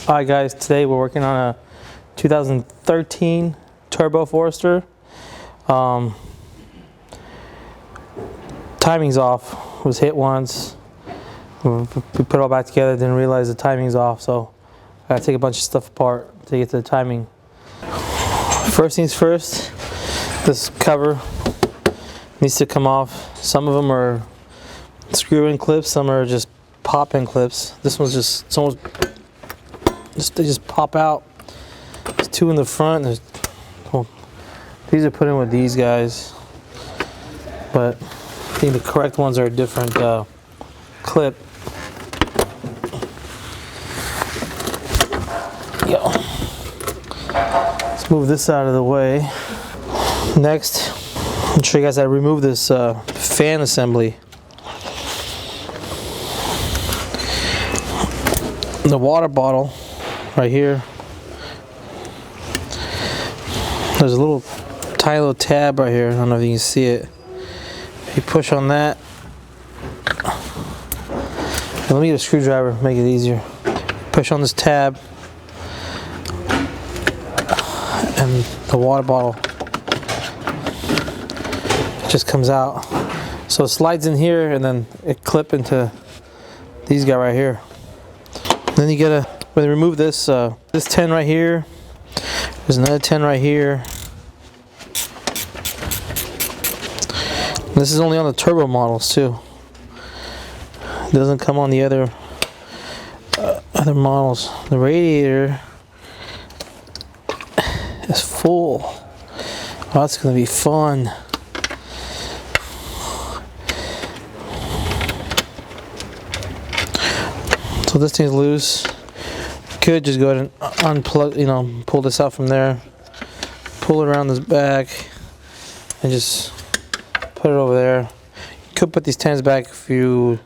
Alright guys, today we're working on a 2013 Turbo Forester. Timing's off, was hit once. We put it all back together, didn't realize the timing's off, so I gotta take a bunch of stuff apart to get to the timing. First things first, this cover needs to come off. Some of them are screw-in clips, some are just pop-in clips. This one's just, they just pop out. There's two in the front. Well, these are put in with these guys, but I think the correct ones are a different clip. Yo. Let's move this out of the way. Next, I'll show you guys how to remove this fan assembly. The water bottle right here, there's a little tiny little tab right here. I don't know if you can see it. If you push on that, let me get a screwdriver, make it easier. Push on this tab and the water bottle just comes out. So it slides in here and then it clips into these guys right here. Then you gotta, when you remove this, this 10 right here, there's another 10 right here. This is only on the turbo models too. It doesn't come on the other models. The radiator is full. Oh, that's gonna be fun. So this thing's loose. You could just go ahead and unplug, pull this out from there, pull it around this back, and just put it over there. You could put these 10s back if you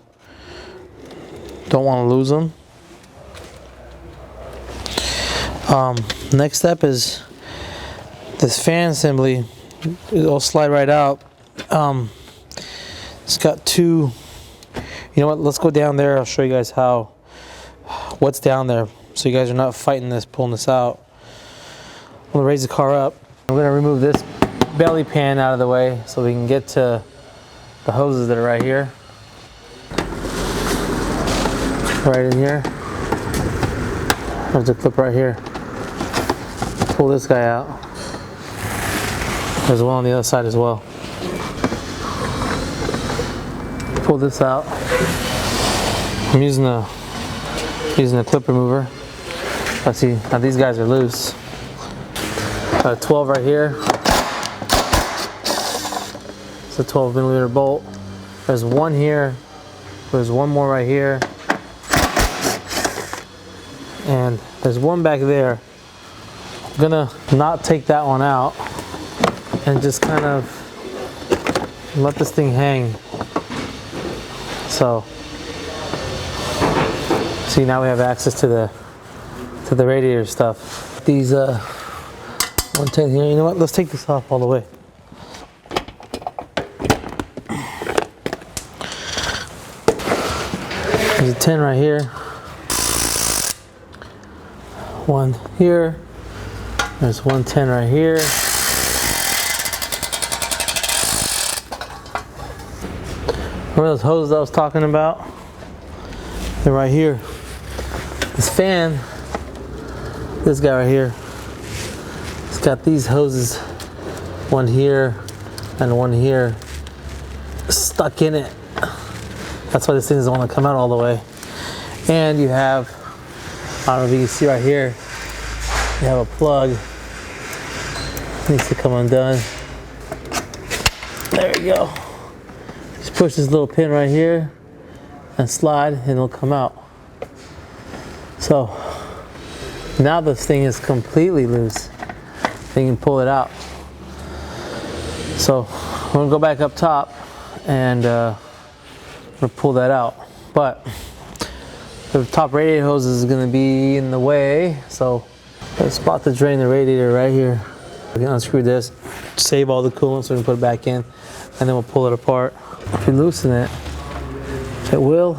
don't want to lose them. Next step is this fan assembly. It'll slide right out. It's got two. You know what? Let's go down there. I'll show you guys what's down there, so you guys are not fighting this, pulling this out. I'm gonna raise the car up. I'm gonna remove this belly pan out of the way so we can get to the hoses that are right here. Right in here. There's a clip right here. Pull this guy out. There's one on the other side as well. Pull this out. I'm using a clip remover. Let's see, now these guys are loose. Got a 12 right here. It's a 12mm bolt. There's one here. There's one more right here. And there's one back there. I'm gonna not take that one out and just kind of let this thing hang. So, see, now we have access to the radiator stuff. These 110 here. You know what? Let's take this off all the way. There's a 10 right here. One here. There's 110 right here. Remember those hoses I was talking about? They're right here. This fan, this guy right here, it's got these hoses, one here and one here, stuck in it. That's why this thing doesn't want to come out all the way. And you have, I don't know if you can see right here, you have a plug. It needs to come undone. There you go. Just push this little pin right here and slide and it'll come out. So now this thing is completely loose. You can pull it out. So I'm gonna go back up top and we'll pull that out. But the top radiator hose is gonna be in the way, so there's a spot to drain the radiator right here. We can unscrew this, save all the coolant so we can put it back in, and then we'll pull it apart. If you loosen it, it will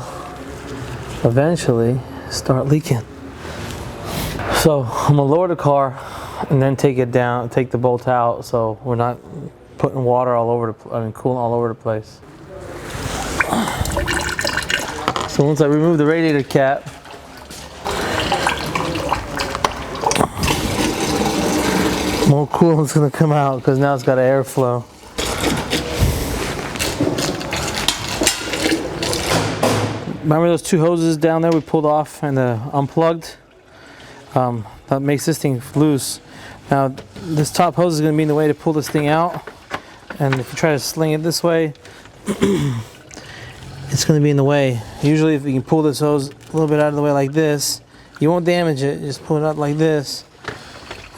eventually start leaking. So I'm gonna lower the car and then take it down, take the bolt out, so we're not putting water all over coolant all over the place. So once I remove the radiator cap, more coolant's gonna come out because now it's got airflow. Remember those two hoses down there we pulled off and unplugged? That makes this thing loose. Now this top hose is going to be in the way to pull this thing out, and if you try to sling it this way, it's going to be in the way. Usually if you can pull this hose a little bit out of the way like this, you won't damage it. Just pull it up like this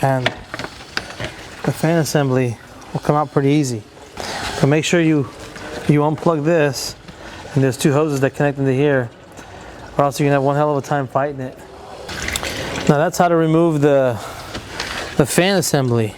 and the fan assembly will come out pretty easy. So make sure you unplug this, and there's two hoses that connect into here, or else you're going to have one hell of a time fighting it. Now that's how to remove the fan assembly.